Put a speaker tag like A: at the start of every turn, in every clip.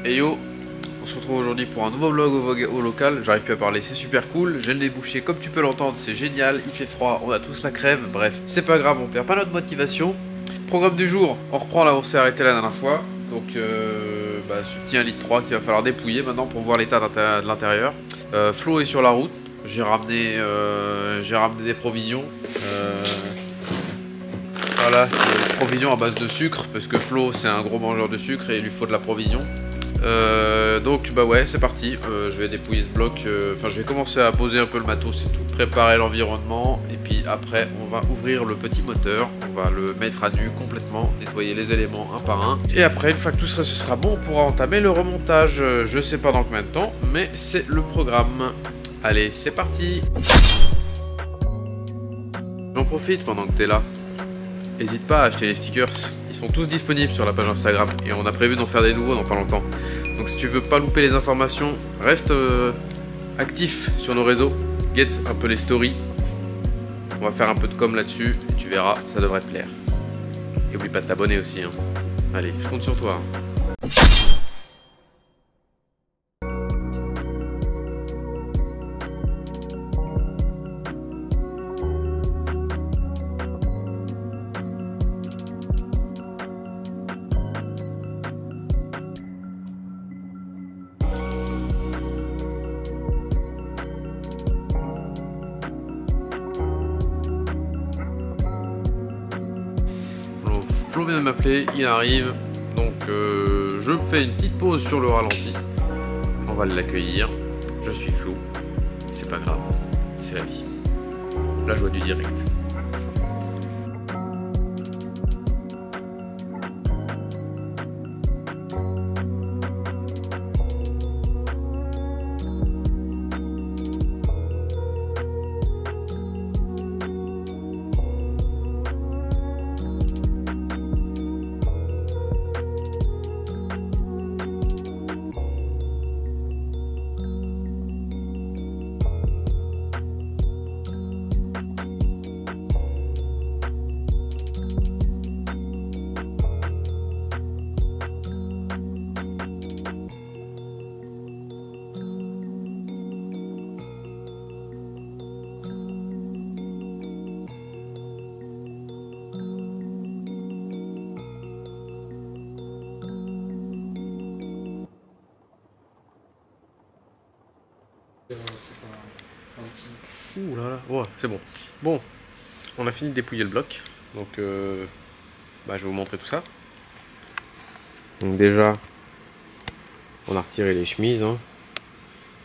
A: Et yo, on se retrouve aujourd'hui pour un nouveau vlog au local. J'arrive plus à parler, c'est super cool. J'ai le nez bouché, comme tu peux l'entendre, c'est génial. Il fait froid, on a tous la crève. Bref, c'est pas grave, on perd pas notre motivation. Programme du jour, on reprend là où on s'est arrêté la dernière fois. Donc, ce petit 1,3 litre qu'il va falloir dépouiller maintenant pour voir l'état de l'intérieur. Flo est sur la route. J'ai ramené des provisions. Voilà, des provisions à base de sucre, parce que Flo c'est un gros mangeur de sucre et il lui faut de la provision. Donc bah ouais, c'est parti. Je vais dépouiller ce bloc. Enfin, je vais commencer à poser un peu le matos et tout, préparer l'environnement, et puis après on va ouvrir le petit moteur, on va le mettre à nu complètement, nettoyer les éléments un par un, et après une fois que tout ça ce sera bon, on pourra entamer le remontage. Je sais pas dans combien de temps, mais c'est le programme. Allez, c'est parti. J'en profite pendant que t'es là. N'hésite pas à acheter les stickers, ils sont tous disponibles sur la page Instagram et on a prévu d'en faire des nouveaux dans pas longtemps. Donc si tu veux pas louper les informations, reste actif sur nos réseaux, guette un peu les stories. On va faire un peu de com là-dessus et tu verras, ça devrait te plaire. Et oublie pas de t'abonner aussi, hein. Allez, je compte sur toi, hein. Flo vient de m'appeler, il arrive, donc je fais une petite pause sur le ralenti. On va l'accueillir. Je suis flou, c'est pas grave, c'est la vie. La joie du direct. Ouh là là, ouais, c'est bon. Bon, on a fini de dépouiller le bloc, donc je vais vous montrer tout ça. Donc déjà, on a retiré les chemises, hein.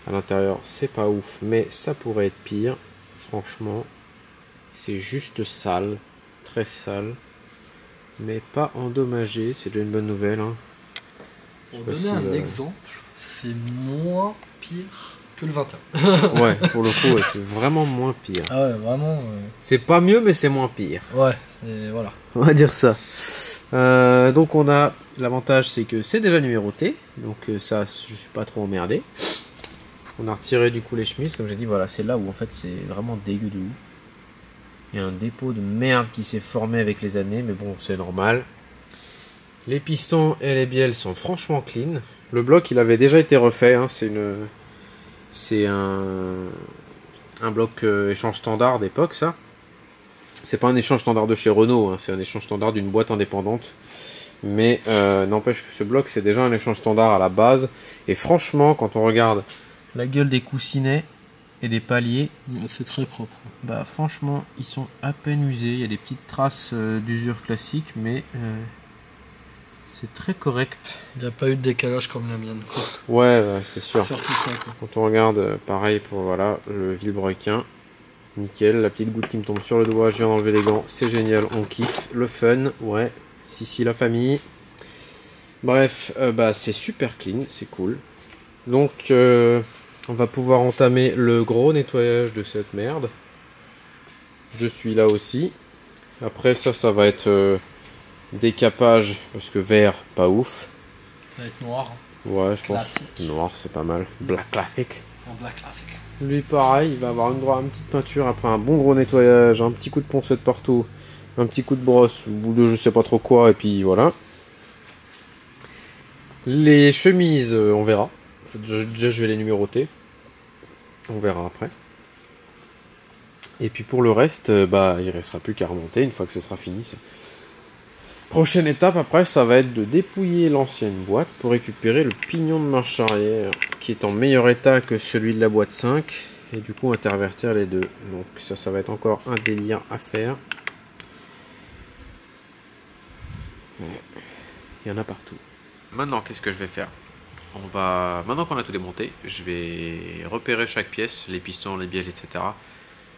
A: À l'intérieur, c'est pas ouf, mais ça pourrait être pire. Franchement, c'est juste sale, très sale, mais pas endommagé. C'est déjà une bonne nouvelle, hein.
B: Pour donner un exemple, c'est moins pire que le 21.
A: Ouais, pour le coup, ouais, c'est vraiment moins pire.
B: Ah ouais, vraiment.
A: C'est pas mieux, mais c'est moins pire.
B: Ouais, voilà.
A: On va dire ça. Donc on a l'avantage, c'est que c'est déjà numéroté, donc ça, je suis pas trop emmerdé. On a retiré du coup les chemises, comme j'ai dit, voilà, c'est là où en fait c'est vraiment dégueu de ouf. Il y a un dépôt de merde qui s'est formé avec les années, mais bon, c'est normal. Les pistons et les bielles sont franchement clean. Le bloc, il avait déjà été refait, hein. C'est un bloc échange standard d'époque, ça. C'est pas un échange standard de chez Renault, hein. C'est un échange standard d'une boîte indépendante. Mais n'empêche que ce bloc, c'est déjà un échange standard à la base. Et franchement, quand on regarde la gueule des coussinets et des paliers,
B: c'est très propre.
A: Bah franchement, ils sont à peine usés. Il y a des petites traces d'usure classique, mais c'est très correct.
B: Il n'y a pas eu de décalage comme la mienne, quoi.
A: Ouais, c'est sûr.
B: Surtout ça, quoi.
A: Quand on regarde, pareil pour voilà, le vilebrequin. Nickel, la petite goutte qui me tombe sur le doigt, je viens d'enlever les gants, c'est génial, on kiffe, le fun, ouais, si la famille. Bref, c'est super clean, c'est cool. Donc, on va pouvoir entamer le gros nettoyage de cette merde. Je suis là aussi. Après ça va être décapage, parce que vert, pas ouf.
B: Ça va être noir.
A: Ouais, je pense.
B: Classique.
A: Noir, c'est pas mal. Black Classic.
B: En black classic.
A: Lui pareil, il va avoir une petite peinture après un bon gros nettoyage, un petit coup de poncette partout, un petit coup de brosse ou de je sais pas trop quoi, et puis voilà. Les chemises, on verra. Déjà, je vais les numéroter. On verra après. Et puis pour le reste, bah, il ne restera plus qu'à remonter une fois que ce sera fini. Ça. Prochaine étape après, ça va être de dépouiller l'ancienne boîte pour récupérer le pignon de marche arrière qui est en meilleur état que celui de la boîte 5. Et du coup intervertir les deux. Donc ça va être encore un délire à faire. Il y en a partout. Maintenant, qu'est-ce que je vais faire? Maintenant qu'on a tout démonté, je vais repérer chaque pièce, les pistons, les bielles, etc.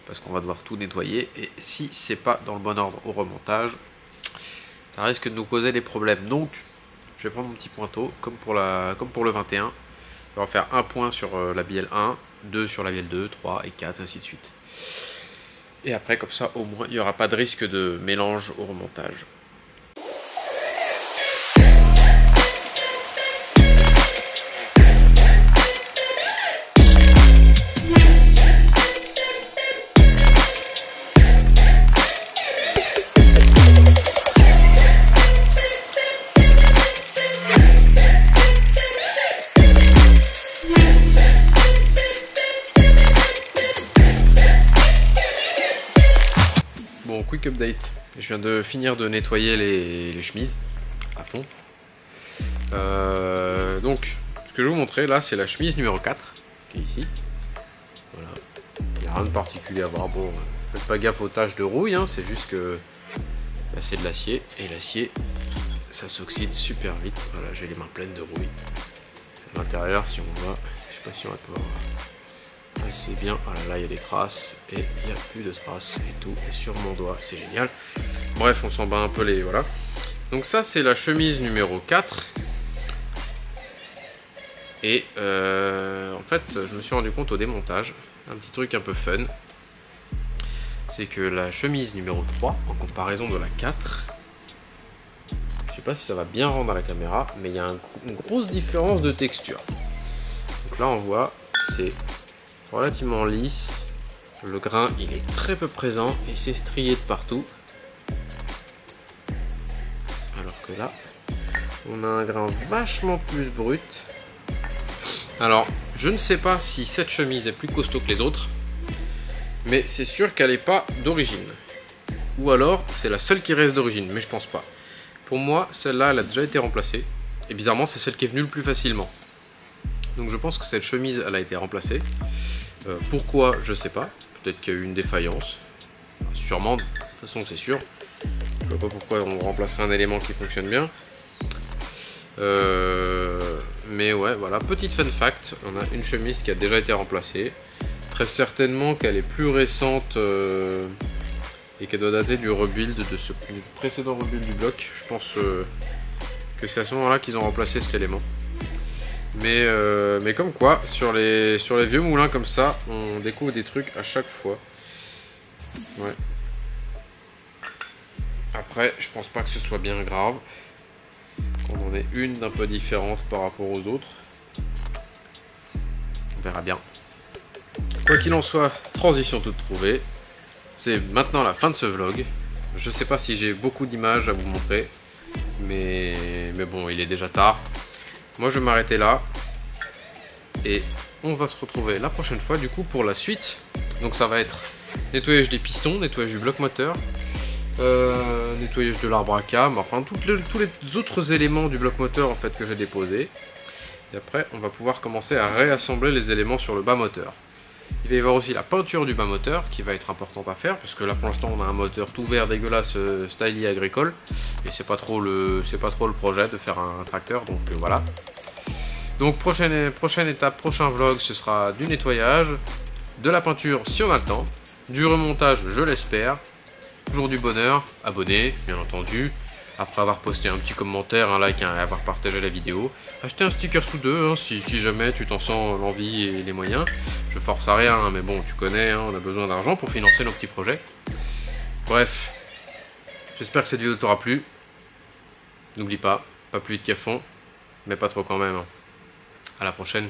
A: Parce qu'on va devoir tout nettoyer. Et si c'est pas dans le bon ordre au remontage, ça risque de nous causer des problèmes. Donc, je vais prendre mon petit pointeau, comme pour le 21. On va faire un point sur la bielle 1, 2 sur la bielle 2, 3 et 4, ainsi de suite. Et après, comme ça, au moins, il n'y aura pas de risque de mélange au remontage. Bon, quick update. Je viens de finir de nettoyer les chemises à fond. Donc, ce que je vais vous montrer là, c'est la chemise numéro 4 qui est ici. Voilà. Il n'y a rien de particulier à voir. Bon, faites pas gaffe aux taches de rouille, hein, c'est juste que là c'est de l'acier. Et l'acier, ça s'oxyde super vite. Voilà, j'ai les mains pleines de rouille. À l'intérieur, si on voit, je sais pas si on va pouvoir voir. C'est bien, voilà, là il y a des traces et il n'y a plus de traces et tout est sur mon doigt, c'est génial. Bref, on s'en bat un peu les... voilà. Donc ça c'est la chemise numéro 4. Et en fait je me suis rendu compte au démontage, un petit truc un peu fun, c'est que la chemise numéro 3 en comparaison de la 4, je sais pas si ça va bien rendre à la caméra, mais il y a une grosse différence de texture. Donc là on voit, c'est relativement lisse, le grain il est très peu présent et c'est strié de partout, alors que là on a un grain vachement plus brut. Alors je ne sais pas si cette chemise est plus costaud que les autres, mais c'est sûr qu'elle n'est pas d'origine, ou alors c'est la seule qui reste d'origine, mais je pense pas. Pour moi celle-là elle a déjà été remplacée et bizarrement c'est celle qui est venue le plus facilement, donc je pense que cette chemise elle a été remplacée. Pourquoi, je sais pas. Peut-être qu'il y a eu une défaillance. Sûrement, de toute façon c'est sûr. Je vois pas pourquoi on remplacerait un élément qui fonctionne bien. Mais ouais, voilà, petite fun fact. On a une chemise qui a déjà été remplacée. Très certainement qu'elle est plus récente et qu'elle doit dater du rebuild du précédent rebuild du bloc. Je pense que c'est à ce moment-là qu'ils ont remplacé cet élément. Mais comme quoi, sur les vieux moulins comme ça, on découvre des trucs à chaque fois. Ouais. Après, je pense pas que ce soit bien grave. On en ait une d'un peu différente par rapport aux autres. On verra bien. Quoi qu'il en soit, transition toute trouvée. C'est maintenant la fin de ce vlog. Je sais pas si j'ai beaucoup d'images à vous montrer. Mais bon, il est déjà tard. Moi je vais m'arrêter là et on va se retrouver la prochaine fois du coup pour la suite. Donc ça va être nettoyage des pistons, nettoyage du bloc moteur, nettoyage de l'arbre à cam, enfin tous les autres éléments du bloc moteur en fait que j'ai déposé. Et après on va pouvoir commencer à réassembler les éléments sur le bas moteur. Il va y avoir aussi la peinture du bas moteur qui va être importante à faire parce que là pour l'instant on a un moteur tout vert dégueulasse styly agricole et c'est pas trop le projet de faire un tracteur, donc voilà. Donc prochaine étape, prochain vlog, ce sera du nettoyage, de la peinture si on a le temps, du remontage je l'espère, toujours du bonheur, abonné bien entendu. Après avoir posté un petit commentaire, un like et avoir partagé la vidéo, acheter un sticker sous deux hein, si jamais tu t'en sens l'envie et les moyens. Je force à rien, hein, mais bon, tu connais, hein, on a besoin d'argent pour financer nos petits projets. Bref, j'espère que cette vidéo t'aura plu. N'oublie pas plus vite qu'à fond, mais pas trop quand même. À la prochaine.